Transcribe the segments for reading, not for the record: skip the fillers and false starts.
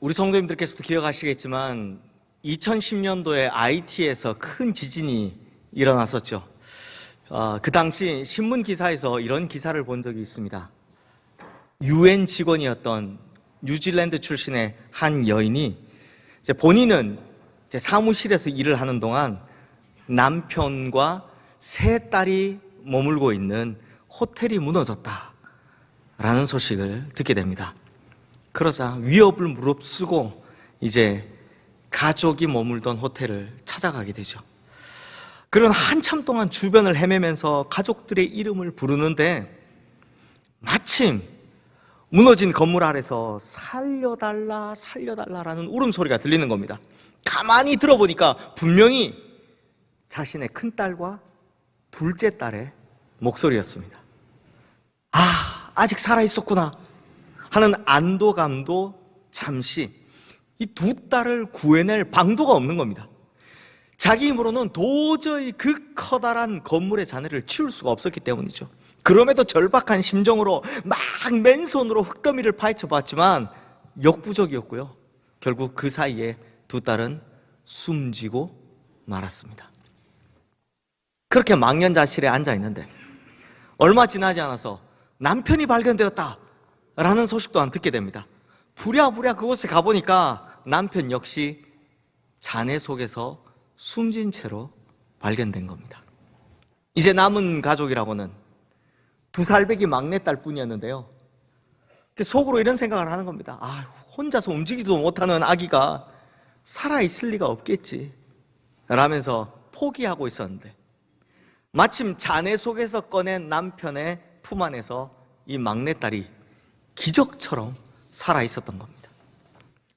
우리 성도님들께서도 기억하시겠지만 2010년도에 IT에서 큰 지진이 일어났었죠. 그 당시 신문 기사에서 이런 기사를 본 적이 있습니다. UN 직원이었던 뉴질랜드 출신의 한 여인이 본인은 사무실에서 일을 하는 동안 남편과 세 딸이 머물고 있는 호텔이 무너졌다라는 소식을 듣게 됩니다. 그러자 위협을 무릅쓰고 이제 가족이 머물던 호텔을 찾아가게 되죠. 그런 한참 동안 주변을 헤매면서 가족들의 이름을 부르는데 마침 무너진 건물 아래서 살려달라 살려달라라는 울음소리가 들리는 겁니다. 가만히 들어보니까 분명히 자신의 큰딸과 둘째 딸의 목소리였습니다. 아직 살아있었구나 하는 안도감도 잠시 이 두 딸을 구해낼 방도가 없는 겁니다. 자기 힘으로는 도저히 그 커다란 건물의 잔해를 치울 수가 없었기 때문이죠. 그럼에도 절박한 심정으로 막 맨손으로 흙더미를 파헤쳐 봤지만 역부족이었고요. 결국 그 사이에 두 딸은 숨지고 말았습니다. 그렇게 망연자실에 앉아 있는데 얼마 지나지 않아서 남편이 발견되었다라는 소식 또한 듣게 됩니다. 부랴부랴 그곳에 가보니까 남편 역시 잔해 속에서 숨진 채로 발견된 겁니다. 이제 남은 가족이라고는 2살배기 막내딸 뿐이었는데요. 속으로 이런 생각을 하는 겁니다. 혼자서 움직이지도 못하는 아기가 살아있을 리가 없겠지 라면서 포기하고 있었는데 마침 잔해 속에서 꺼낸 남편의 품 안에서 이 막내딸이 기적처럼 살아있었던 겁니다.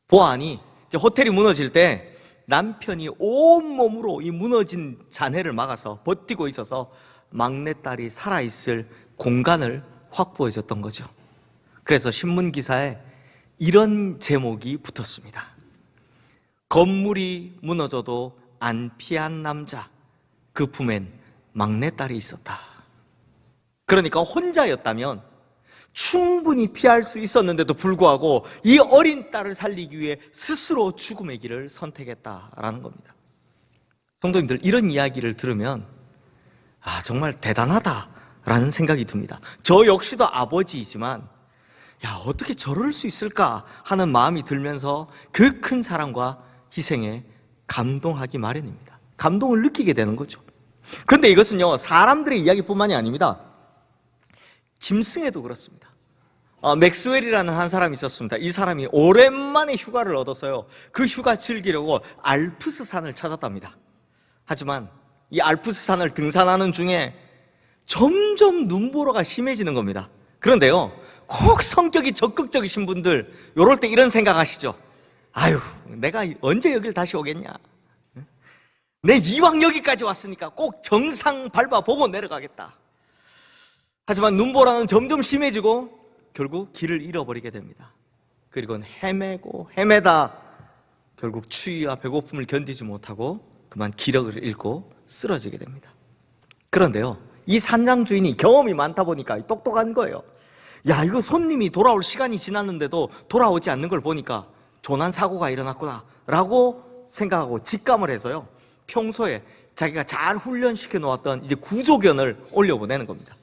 보아하니 호텔이 무너질 때 남편이 온몸으로 이 무너진 잔해를 막아서 버티고 있어서 막내딸이 살아있을 공간을 확보해줬던 거죠. 그래서 신문 기사에 이런 제목이 붙었습니다. 건물이 무너져도 안 피한 남자, 그 품엔 막내딸이 있었다. 그러니까 혼자였다면 충분히 피할 수 있었는데도 불구하고 이 어린 딸을 살리기 위해 스스로 죽음의 길을 선택했다라는 겁니다. 성도님들, 이런 이야기를 들으면 정말 대단하다라는 생각이 듭니다. 저 역시도 아버지이지만 어떻게 저럴 수 있을까 하는 마음이 들면서 그 큰 사랑과 희생에 감동하기 마련입니다. 감동을 느끼게 되는 거죠. 그런데 이것은요, 사람들의 이야기뿐만이 아닙니다. 짐승에도 그렇습니다. 맥스웰이라는 한 사람이 있었습니다. 이 사람이 오랜만에 휴가를 얻어서요, 그 휴가 즐기려고 알프스산을 찾았답니다. 하지만 이 알프스산을 등산하는 중에 점점 눈보라가 심해지는 겁니다. 그런데요, 꼭 성격이 적극적이신 분들 이럴 때 이런 생각하시죠. 내가 언제 여길 다시 오겠냐, 내 이왕 여기까지 왔으니까 꼭 정상 밟아보고 내려가겠다. 하지만 눈보라는 점점 심해지고 결국 길을 잃어버리게 됩니다. 그리고 헤매고 헤매다 결국 추위와 배고픔을 견디지 못하고 그만 기력을 잃고 쓰러지게 됩니다. 그런데요, 이 산장 주인이 경험이 많다 보니까 똑똑한 거예요. 이거 손님이 돌아올 시간이 지났는데도 돌아오지 않는 걸 보니까 조난사고가 일어났구나 라고 생각하고 직감을 해서요, 평소에 자기가 잘 훈련시켜 놓았던 이제 구조견을 올려보내는 겁니다.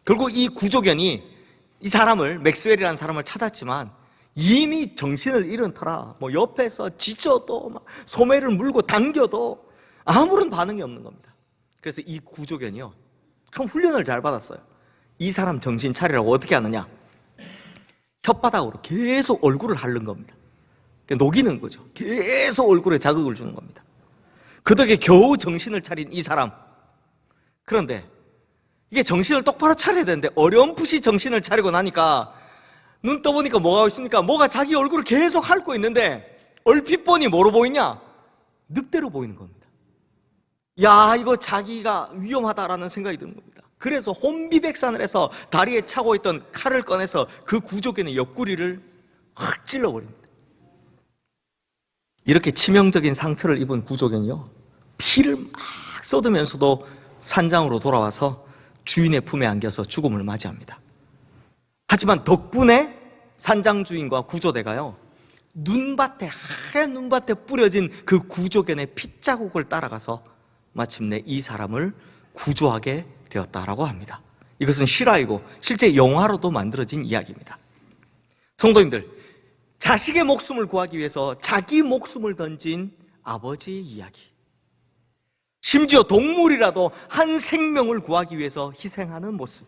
결국 이 구조견이 이 사람을, 맥스웰이라는 사람을 찾았지만 이미 정신을 잃은 터라 옆에서 짖어도 소매를 물고 당겨도 아무런 반응이 없는 겁니다. 그래서 이 구조견이요, 참 훈련을 잘 받았어요. 이 사람 정신 차리라고 어떻게 하느냐, 혓바닥으로 계속 얼굴을 핥는 겁니다. 녹이는 거죠. 계속 얼굴에 자극을 주는 겁니다. 그 덕에 겨우 정신을 차린 이 사람. 그런데 이게 정신을 똑바로 차려야 되는데 어렴풋이 정신을 차리고 나니까 눈 떠보니까 뭐가 있습니까? 뭐가 자기 얼굴을 계속 핥고 있는데 얼핏 보니 뭐로 보이냐? 늑대로 보이는 겁니다. 이거 자기가 위험하다라는 생각이 드는 겁니다. 그래서 혼비백산을 해서 다리에 차고 있던 칼을 꺼내서 그 구조견의 옆구리를 확 찔러버립니다. 이렇게 치명적인 상처를 입은 구조견이요, 피를 막 쏟으면서도 산장으로 돌아와서 주인의 품에 안겨서 죽음을 맞이합니다. 하지만 덕분에 산장 주인과 구조대가요, 눈밭에, 하얀 눈밭에 뿌려진 그 구조견의 핏자국을 따라가서 마침내 이 사람을 구조하게 되었다라고 합니다. 이것은 실화이고 실제 영화로도 만들어진 이야기입니다. 성도님들, 자식의 목숨을 구하기 위해서 자기 목숨을 던진 아버지의 이야기, 심지어 동물이라도 한 생명을 구하기 위해서 희생하는 모습,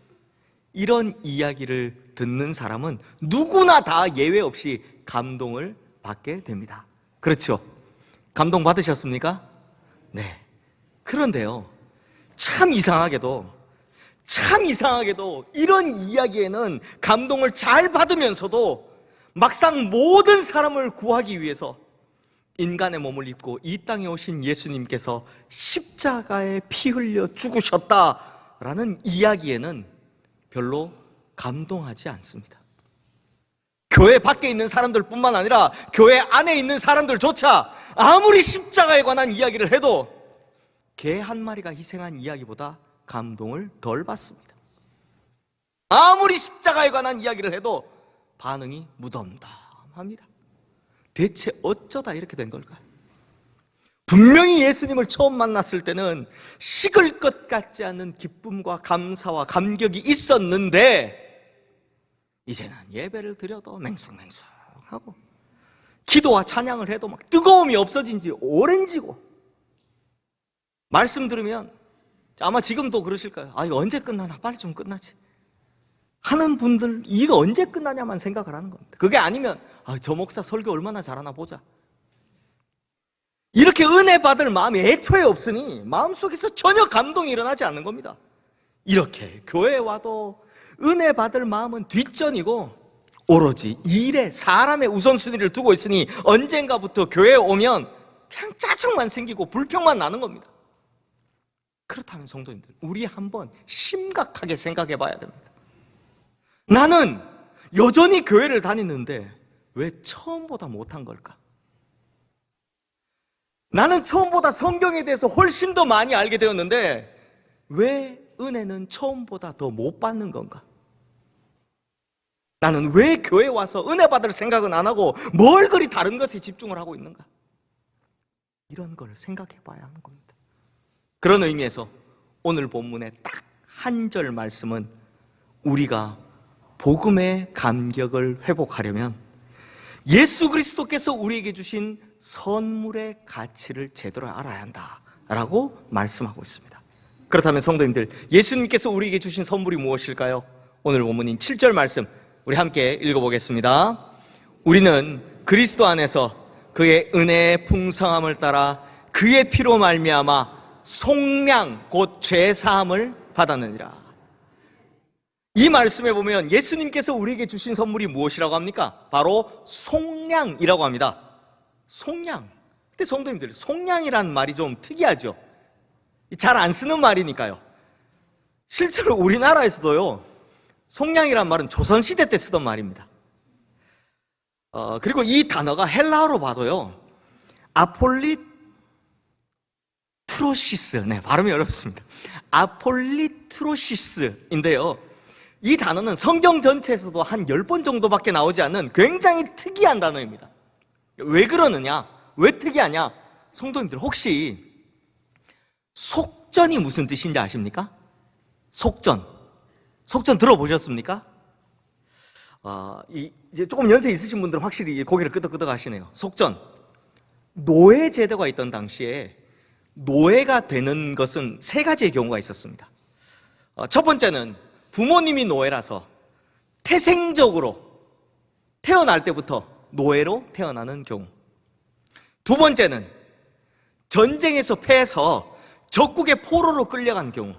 이런 이야기를 듣는 사람은 누구나 다 예외 없이 감동을 받게 됩니다. 그렇죠? 감동 받으셨습니까? 네. 그런데요, 참 이상하게도 이런 이야기에는 감동을 잘 받으면서도 막상 모든 사람을 구하기 위해서 인간의 몸을 입고 이 땅에 오신 예수님께서 십자가에 피 흘려 죽으셨다라는 이야기에는 별로 감동하지 않습니다. 교회 밖에 있는 사람들뿐만 아니라 교회 안에 있는 사람들조차 아무리 십자가에 관한 이야기를 해도 개 한 마리가 희생한 이야기보다 감동을 덜 받습니다. 아무리 십자가에 관한 이야기를 해도 반응이 무덤덤합니다. 대체 어쩌다 이렇게 된 걸까요? 분명히 예수님을 처음 만났을 때는 식을 것 같지 않은 기쁨과 감사와 감격이 있었는데 이제는 예배를 드려도 맹숭맹숭하고 기도와 찬양을 해도 막 뜨거움이 없어진 지 오랜지고, 말씀 들으면 아마 지금도 그러실 거예요. 이거 언제 끝나나, 빨리 좀 끝나지 하는 분들, 이거 언제 끝나냐만 생각을 하는 겁니다. 그게 아니면 저 목사 설교 얼마나 잘하나 보자, 이렇게 은혜 받을 마음이 애초에 없으니 마음속에서 전혀 감동이 일어나지 않는 겁니다. 이렇게 교회에 와도 은혜 받을 마음은 뒷전이고 오로지 일에 사람의 우선순위를 두고 있으니 언젠가부터 교회에 오면 그냥 짜증만 생기고 불평만 나는 겁니다. 그렇다면 성도님들, 우리 한번 심각하게 생각해 봐야 됩니다. 나는 여전히 교회를 다니는데 왜 처음보다 못한 걸까? 나는 처음보다 성경에 대해서 훨씬 더 많이 알게 되었는데 왜 은혜는 처음보다 더 못 받는 건가? 나는 왜 교회에 와서 은혜 받을 생각은 안 하고 뭘 그리 다른 것에 집중을 하고 있는가? 이런 걸 생각해 봐야 하는 겁니다. 그런 의미에서 오늘 본문의 딱 한 절 말씀은 우리가 복음의 감격을 회복하려면 예수 그리스도께서 우리에게 주신 선물의 가치를 제대로 알아야 한다라고 말씀하고 있습니다. 그렇다면 성도님들, 예수님께서 우리에게 주신 선물이 무엇일까요? 오늘 본문인 7절 말씀 우리 함께 읽어보겠습니다. 우리는 그리스도 안에서 그의 은혜의 풍성함을 따라 그의 피로 말미암아 속량 곧 죄사함을 받았느니라. 이 말씀에 보면 예수님께서 우리에게 주신 선물이 무엇이라고 합니까? 바로 속량이라고 합니다. 속량. 근데 성도님들, 속량이란 말이 좀 특이하죠? 잘 안 쓰는 말이니까요. 실제로 우리나라에서도요, 속량이란 말은 조선시대 때 쓰던 말입니다. 그리고 이 단어가 헬라어로 봐도요, 아폴리트로시스, 발음이 어렵습니다. 아폴리트로시스인데요, 이 단어는 성경 전체에서도 한 10번 정도밖에 나오지 않는 굉장히 특이한 단어입니다. 왜 그러느냐? 왜 특이하냐? 성도님들, 혹시 속전이 무슨 뜻인지 아십니까? 속전 들어보셨습니까? 이제 조금 연세 있으신 분들은 확실히 고개를 끄덕끄덕 하시네요. 속전, 노예 제도가 있던 당시에 노예가 되는 것은 세 가지의 경우가 있었습니다. 첫 번째는 부모님이 노예라서 태생적으로 태어날 때부터 노예로 태어나는 경우. 두 번째는 전쟁에서 패해서 적국의 포로로 끌려간 경우.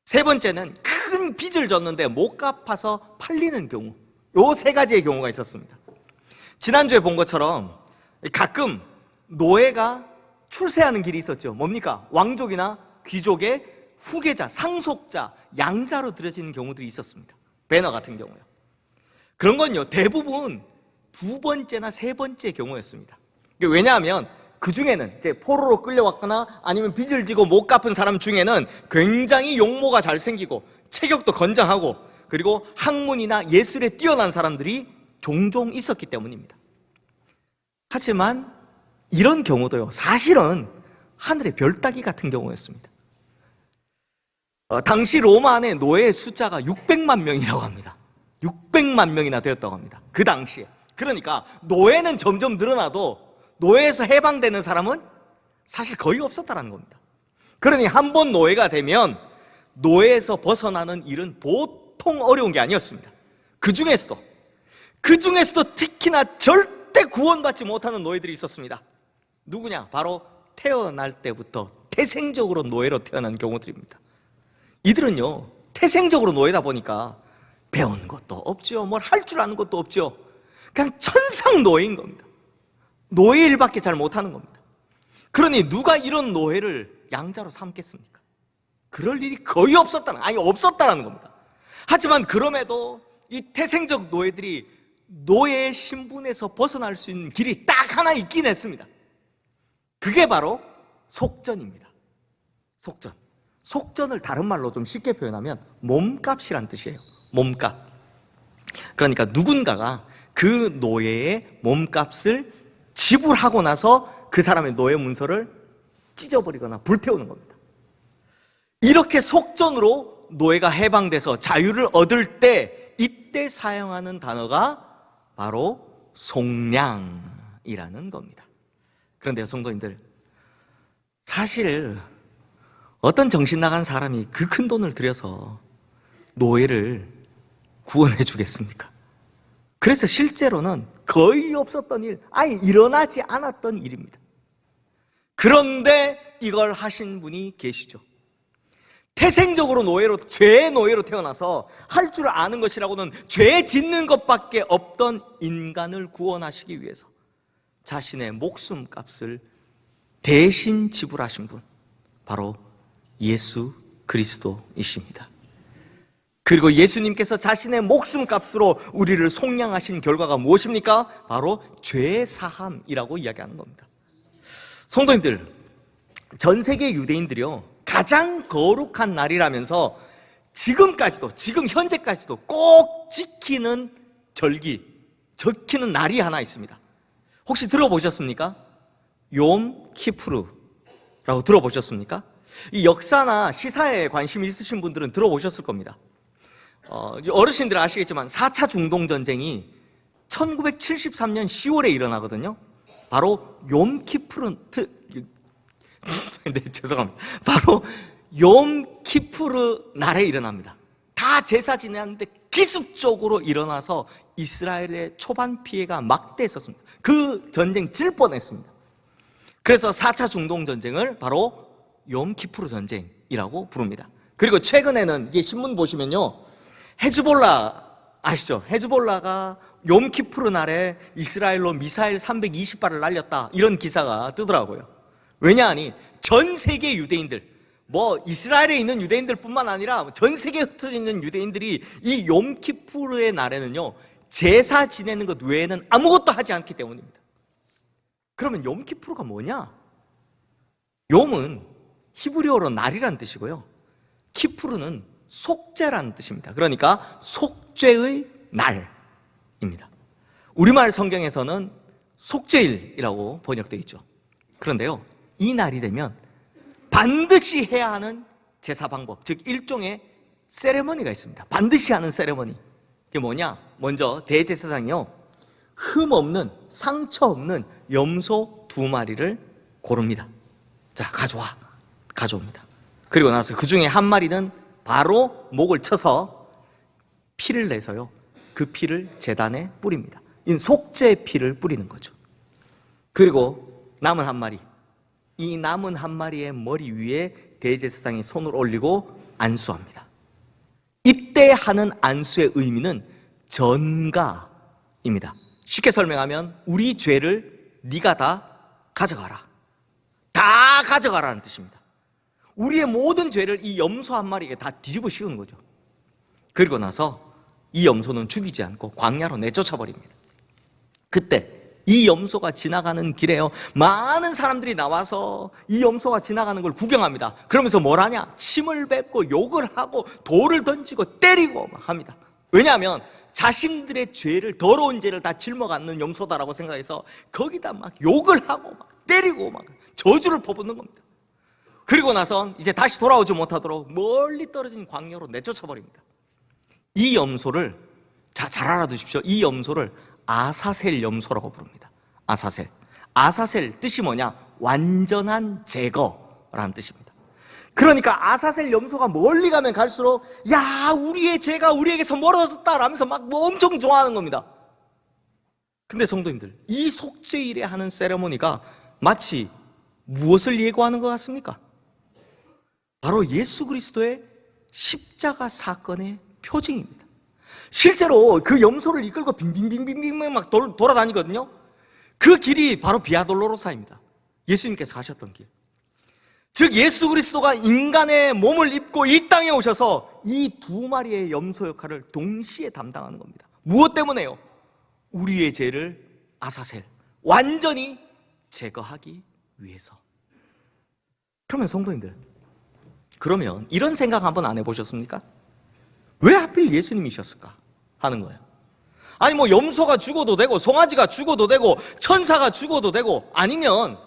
세 번째는 큰 빚을 졌는데 못 갚아서 팔리는 경우. 요 세 가지의 경우가 있었습니다. 지난주에 본 것처럼 가끔 노예가 출세하는 길이 있었죠. 뭡니까? 왕족이나 귀족의 후계자, 상속자, 양자로 들여지는 경우들이 있었습니다. 배너 같은 경우요. 그런 건요, 대부분 두 번째나 세 번째 경우였습니다. 왜냐하면 그 중에는 이제 포로로 끌려왔거나 아니면 빚을 지고 못 갚은 사람 중에는 굉장히 용모가 잘생기고 체격도 건장하고 그리고 학문이나 예술에 뛰어난 사람들이 종종 있었기 때문입니다. 하지만 이런 경우도요, 사실은 하늘의 별 따기 같은 경우였습니다. 당시 로마 안에 노예의 숫자가 600만 명이라고 합니다. 600만 명이나 되었다고 합니다. 그 당시에. 그러니까 노예는 점점 늘어나도 노예에서 해방되는 사람은 사실 거의 없었다는 겁니다. 그러니 한 번 노예가 되면 노예에서 벗어나는 일은 보통 어려운 게 아니었습니다. 그 중에서도 특히나 절대 구원받지 못하는 노예들이 있었습니다. 누구냐? 바로 태어날 때부터 태생적으로 노예로 태어난 경우들입니다. 이들은요, 태생적으로 노예다 보니까 배운 것도 없죠. 뭘 할 줄 아는 것도 없죠. 그냥 천상 노예인 겁니다. 노예 일밖에 잘 못하는 겁니다. 그러니 누가 이런 노예를 양자로 삼겠습니까? 그럴 일이 거의 없었다는 겁니다. 하지만 그럼에도 이 태생적 노예들이 노예의 신분에서 벗어날 수 있는 길이 딱 하나 있긴 했습니다. 그게 바로 속전입니다. 속전을 다른 말로 좀 쉽게 표현하면 몸값이란 뜻이에요. 몸값. 그러니까 누군가가 그 노예의 몸값을 지불하고 나서 그 사람의 노예 문서를 찢어버리거나 불태우는 겁니다. 이렇게 속전으로 노예가 해방돼서 자유를 얻을 때 이때 사용하는 단어가 바로 속량이라는 겁니다. 그런데요, 성도님들, 사실 어떤 정신 나간 사람이 그 큰 돈을 들여서 노예를 구원해 주겠습니까? 그래서 실제로는 거의 없었던 일, 아예 일어나지 않았던 일입니다. 그런데 이걸 하신 분이 계시죠. 태생적으로 죄의 노예로 태어나서 할 줄 아는 것이라고는 죄 짓는 것밖에 없던 인간을 구원하시기 위해서 자신의 목숨값을 대신 지불하신 분, 바로 예수 그리스도이십니다. 그리고 예수님께서 자신의 목숨값으로 우리를 속량하신 결과가 무엇입니까? 바로 죄 사함이라고 이야기하는 겁니다. 성도님들, 전 세계 유대인들이요, 가장 거룩한 날이라면서 지금 현재까지도 꼭 지키는 날이 하나 있습니다. 혹시 들어보셨습니까? 욤 키푸르라고 들어보셨습니까? 이 역사나 시사에 관심이 있으신 분들은 들어보셨을 겁니다. 어르신들 아시겠지만 4차 중동전쟁이 1973년 10월에 일어나거든요. 바로 죄송합니다. 바로 욤 키푸르 날에 일어납니다. 다 제사 지냈는데 기습적으로 일어나서 이스라엘의 초반 피해가 막대했었습니다. 그 전쟁 질 뻔했습니다. 그래서 4차 중동전쟁을 바로 욤 키푸르 전쟁이라고 부릅니다. 그리고 최근에는 이제 신문 보시면요, 헤즈볼라 아시죠? 헤즈볼라가 욤 키푸르 날에 이스라엘로 미사일 320발을 날렸다, 이런 기사가 뜨더라고요. 왜냐하니 전 세계 유대인들, 이스라엘에 있는 유대인들 뿐만 아니라 전 세계에 흩어져 있는 유대인들이 이 욤 키푸르의 날에는요, 제사 지내는 것 외에는 아무것도 하지 않기 때문입니다. 그러면 욤 키푸르가 뭐냐? 욤은 히브리어로 날이라는 뜻이고요, 키푸르는 속죄라는 뜻입니다. 그러니까 속죄의 날입니다. 우리말 성경에서는 속죄일이라고 번역되어 있죠. 그런데요, 이 날이 되면 반드시 해야 하는 제사 방법, 즉 일종의 세레머니가 있습니다. 반드시 하는 세레머니. 그게 뭐냐? 먼저 대제사장이요, 흠 없는, 상처 없는 염소 2마리를 고릅니다. 자, 가져옵니다. 그리고 나서 그 중에 한 마리는 바로 목을 쳐서 피를 내서요, 그 피를 제단에 뿌립니다. 이 속죄 피를 뿌리는 거죠. 그리고 남은 한 마리, 이 남은 한 마리의 머리 위에 대제사장이 손을 올리고 안수합니다. 이때 하는 안수의 의미는 전가입니다. 쉽게 설명하면 우리 죄를 네가 다 가져가라, 다 가져가라는 뜻입니다. 우리의 모든 죄를 이 염소 한 마리에게 다 뒤집어 씌우는 거죠. 그리고 나서 이 염소는 죽이지 않고 광야로 내쫓아 버립니다. 그때 이 염소가 지나가는 길에요, 많은 사람들이 나와서 이 염소가 지나가는 걸 구경합니다. 그러면서 뭘 하냐? 침을 뱉고 욕을 하고 돌을 던지고 때리고 막 합니다. 왜냐하면 자신들의 죄를, 더러운 죄를 다 짊어갖는 염소다라고 생각해서 거기다 막 욕을 하고 막 때리고 막 저주를 퍼붓는 겁니다. 그리고 나서 이제 다시 돌아오지 못하도록 멀리 떨어진 광야로 내쫓아 버립니다. 이 염소를, 잘 알아두십시오. 이 염소를 아사셀 염소라고 부릅니다. 아사셀. 아사셀 뜻이 뭐냐? 완전한 제거라는 뜻입니다. 그러니까 아사셀 염소가 멀리 가면 갈수록 야, 우리의 죄가 우리에게서 멀어졌다 라면서 막 엄청 좋아하는 겁니다. 근데 성도님들, 이 속죄일에 하는 세레모니가 마치 무엇을 예고하는 것 같습니까? 바로 예수 그리스도의 십자가 사건의 표징입니다. 실제로 그 염소를 이끌고 빙빙빙빙빙 막 돌아다니거든요. 그 길이 바로 비아 돌로로사입니다. 예수님께서 가셨던 길. 즉 예수 그리스도가 인간의 몸을 입고 이 땅에 오셔서 이 두 마리의 염소 역할을 동시에 담당하는 겁니다. 무엇 때문에요? 우리의 죄를 아사셀, 완전히 제거하기 위해서. 그러면 성도님들, 그러면 이런 생각 한번 안 해보셨습니까? 왜 하필 예수님이셨을까 하는 거예요. 아니 뭐 염소가 죽어도 되고 송아지가 죽어도 되고 천사가 죽어도 되고 아니면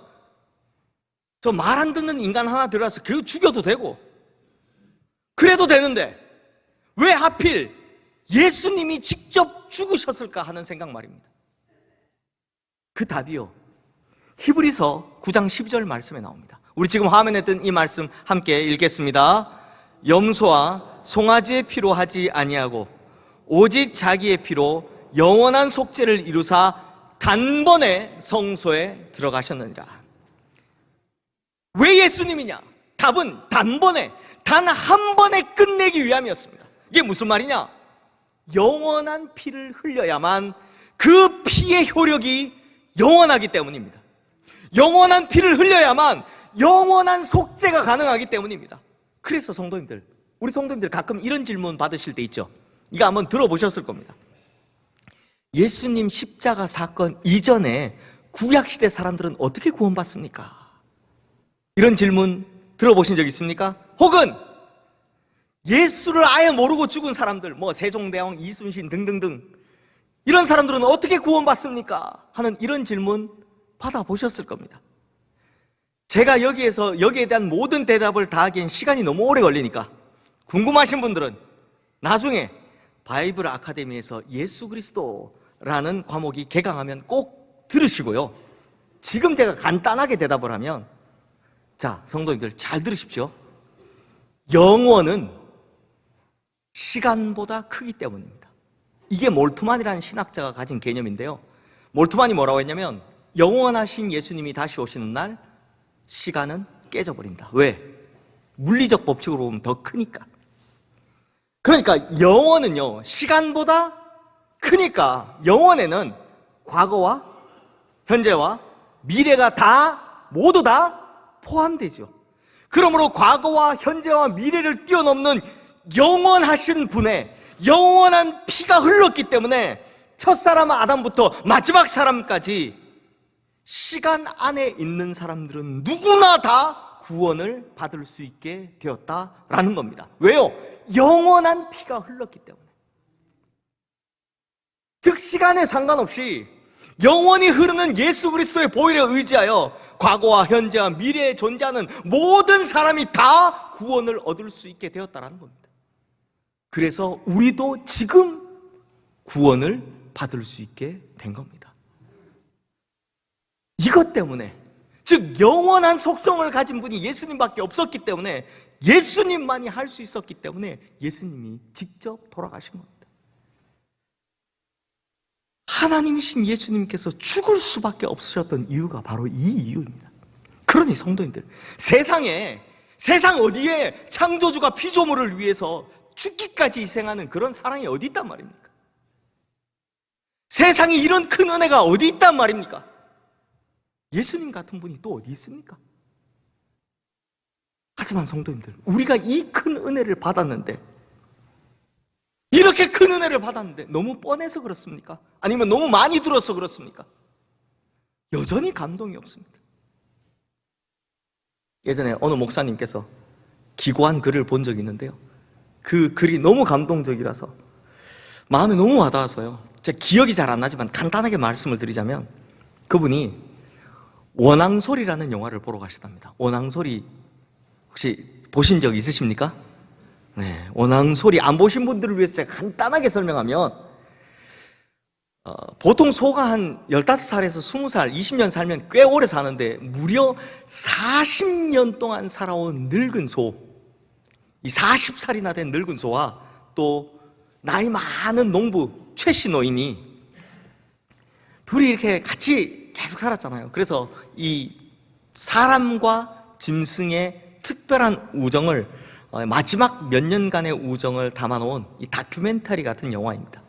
저 말 안 듣는 인간 하나 들어와서 그 죽여도 되고 그래도 되는데 왜 하필 예수님이 직접 죽으셨을까 하는 생각 말입니다. 그 답이요, 히브리서 9장 12절 말씀에 나옵니다. 우리 지금 화면에 뜬 이 말씀 함께 읽겠습니다. 염소와 송아지의 피로 하지 아니하고 오직 자기의 피로 영원한 속죄를 이루사 단번에 성소에 들어가셨느니라. 왜 예수님이냐? 답은 단번에, 단 한 번에 끝내기 위함이었습니다. 이게 무슨 말이냐? 영원한 피를 흘려야만 그 피의 효력이 영원하기 때문입니다. 영원한 피를 흘려야만 영원한 속죄가 가능하기 때문입니다. 그래서 성도님들, 우리 성도님들 가끔 이런 질문 받으실 때 있죠. 이거 한번 들어보셨을 겁니다. 예수님 십자가 사건 이전에 구약시대 사람들은 어떻게 구원받습니까? 이런 질문 들어보신 적 있습니까? 혹은 예수를 아예 모르고 죽은 사람들, 뭐 세종대왕, 이순신 등등등 이런 사람들은 어떻게 구원받습니까? 하는 이런 질문 받아보셨을 겁니다. 제가 여기에 대한 모든 대답을 다 하기엔 시간이 너무 오래 걸리니까 궁금하신 분들은 나중에 바이블 아카데미에서 예수 그리스도라는 과목이 개강하면 꼭 들으시고요. 지금 제가 간단하게 대답을 하면, 자, 성도님들 잘 들으십시오. 영원은 시간보다 크기 때문입니다. 이게 몰트만이라는 신학자가 가진 개념인데요. 몰트만이 뭐라고 했냐면, 영원하신 예수님이 다시 오시는 날 시간은 깨져버린다. 왜? 물리적 법칙으로 보면 더 크니까. 그러니까 영원은요, 시간보다 크니까 영원에는 과거와 현재와 미래가 다 모두 다 포함되죠. 그러므로 과거와 현재와 미래를 뛰어넘는 영원하신 분의 영원한 피가 흘렀기 때문에 첫사람 아담부터 마지막 사람까지 시간 안에 있는 사람들은 누구나 다 구원을 받을 수 있게 되었다라는 겁니다. 왜요? 영원한 피가 흘렀기 때문에. 즉 시간에 상관없이 영원히 흐르는 예수 그리스도의 보혈에 의지하여 과거와 현재와 미래에 존재하는 모든 사람이 다 구원을 얻을 수 있게 되었다는 겁니다. 그래서 우리도 지금 구원을 받을 수 있게 된 겁니다. 이것 때문에, 즉 영원한 속성을 가진 분이 예수님밖에 없었기 때문에, 예수님만이 할 수 있었기 때문에 예수님이 직접 돌아가신 겁니다. 하나님이신 예수님께서 죽을 수밖에 없으셨던 이유가 바로 이 이유입니다. 그러니 성도님들, 세상 어디에 창조주가 피조물을 위해서 죽기까지 희생하는 그런 사랑이 어디 있단 말입니까? 세상에 이런 큰 은혜가 어디 있단 말입니까? 예수님 같은 분이 또 어디 있습니까? 하지만 성도님들, 우리가 이 큰 은혜를 받았는데, 이렇게 큰 은혜를 받았는데 너무 뻔해서 그렇습니까? 아니면 너무 많이 들어서 그렇습니까? 여전히 감동이 없습니다. 예전에 어느 목사님께서 기고한 글을 본 적이 있는데요, 그 글이 너무 감동적이라서 마음에 너무 와닿아서요. 제가 기억이 잘 안 나지만 간단하게 말씀을 드리자면 그분이 원앙소리라는 영화를 보러 가시답니다. 원앙소리 혹시 보신 적 있으십니까? 네, 원앙소리 안 보신 분들을 위해서 제가 간단하게 설명하면 보통 소가 한 15살에서 20살, 20년 살면 꽤 오래 사는데 무려 40년 동안 살아온 늙은 소, 이 40살이나 된 늙은 소와 또 나이 많은 농부 최씨 노인이 둘이 이렇게 같이 계속 살았잖아요. 그래서 이 사람과 짐승의 특별한 우정을 마지막 몇 년간의 우정을 담아놓은 이 다큐멘터리 같은 영화입니다.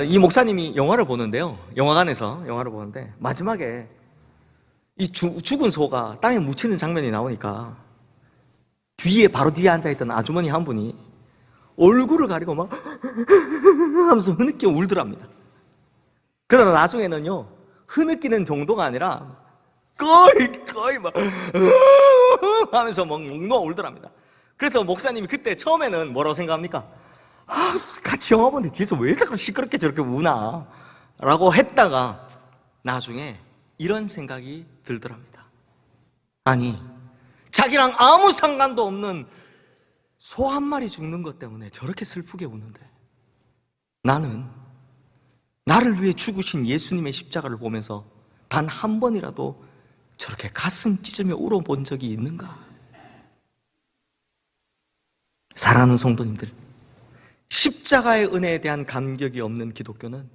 이 목사님이 영화를 보는데요. 영화관에서 영화를 보는데 마지막에 이 죽은 소가 땅에 묻히는 장면이 나오니까 바로 뒤에 앉아있던 아주머니 한 분이 얼굴을 가리고 막 하면서 흐느끼 울더랍니다. 그러나 나중에는요, 흐느끼는 정도가 아니라 거의 막 하면서 막 녹노 울더랍니다. 그래서 목사님이 그때 처음에는 뭐라고 생각합니까? 같이 영화 보는데 뒤에서 왜 자꾸 시끄럽게 저렇게 우나? 라고 했다가 나중에 이런 생각이 들더랍니다. 아니, 자기랑 아무 상관도 없는 소 한 마리 죽는 것 때문에 저렇게 슬프게 우는데 나는 나를 위해 죽으신 예수님의 십자가를 보면서 단 한 번이라도 저렇게 가슴 찢으며 울어본 적이 있는가? 사랑하는 성도님들, 십자가의 은혜에 대한 감격이 없는 기독교는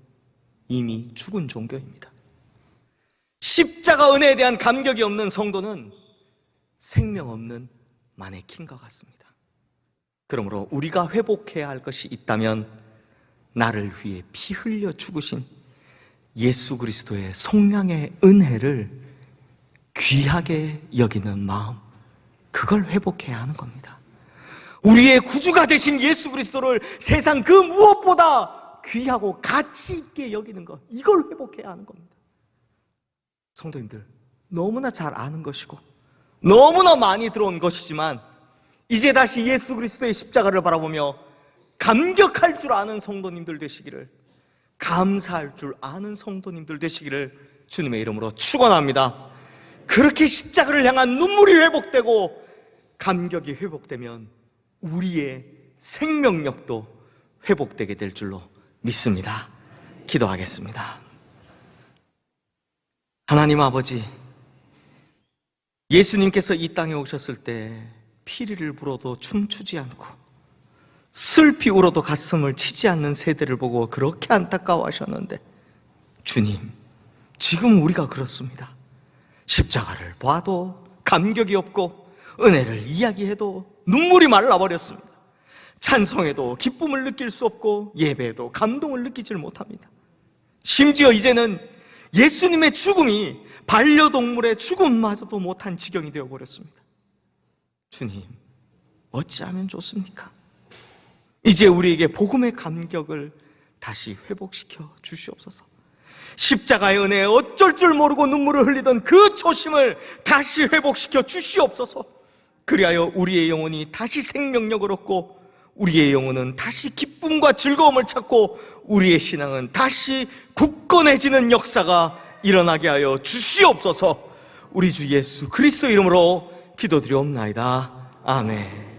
이미 죽은 종교입니다. 십자가 은혜에 대한 감격이 없는 성도는 생명 없는 마네킹과 같습니다. 그러므로 우리가 회복해야 할 것이 있다면 나를 위해 피 흘려 죽으신 예수 그리스도의 성량의 은혜를 귀하게 여기는 마음, 그걸 회복해야 하는 겁니다. 우리의 구주가 되신 예수 그리스도를 세상 그 무엇보다 귀하고 가치 있게 여기는 것, 이걸 회복해야 하는 겁니다. 성도님들, 너무나 잘 아는 것이고 너무나 많이 들어온 것이지만 이제 다시 예수 그리스도의 십자가를 바라보며 감격할 줄 아는 성도님들 되시기를, 감사할 줄 아는 성도님들 되시기를 주님의 이름으로 축원합니다. 그렇게 십자가를 향한 눈물이 회복되고 감격이 회복되면 우리의 생명력도 회복되게 될 줄로 믿습니다. 기도하겠습니다. 하나님 아버지, 예수님께서 이 땅에 오셨을 때 피리를 불어도 춤추지 않고 슬피 울어도 가슴을 치지 않는 세대를 보고 그렇게 안타까워하셨는데, 주님, 지금 우리가 그렇습니다. 십자가를 봐도 감격이 없고 은혜를 이야기해도 눈물이 말라버렸습니다. 찬송해도 기쁨을 느낄 수 없고 예배에도 감동을 느끼질 못합니다. 심지어 이제는 예수님의 죽음이 반려동물의 죽음마저도 못한 지경이 되어버렸습니다. 주님, 어찌하면 좋습니까? 이제 우리에게 복음의 감격을 다시 회복시켜 주시옵소서. 십자가의 은혜에 어쩔 줄 모르고 눈물을 흘리던 그 초심을 다시 회복시켜 주시옵소서. 그리하여 우리의 영혼이 다시 생명력을 얻고 우리의 영혼은 다시 기쁨과 즐거움을 찾고 우리의 신앙은 다시 굳건해지는 역사가 일어나게 하여 주시옵소서. 우리 주 예수 그리스도 이름으로 기도드리옵나이다. 아멘.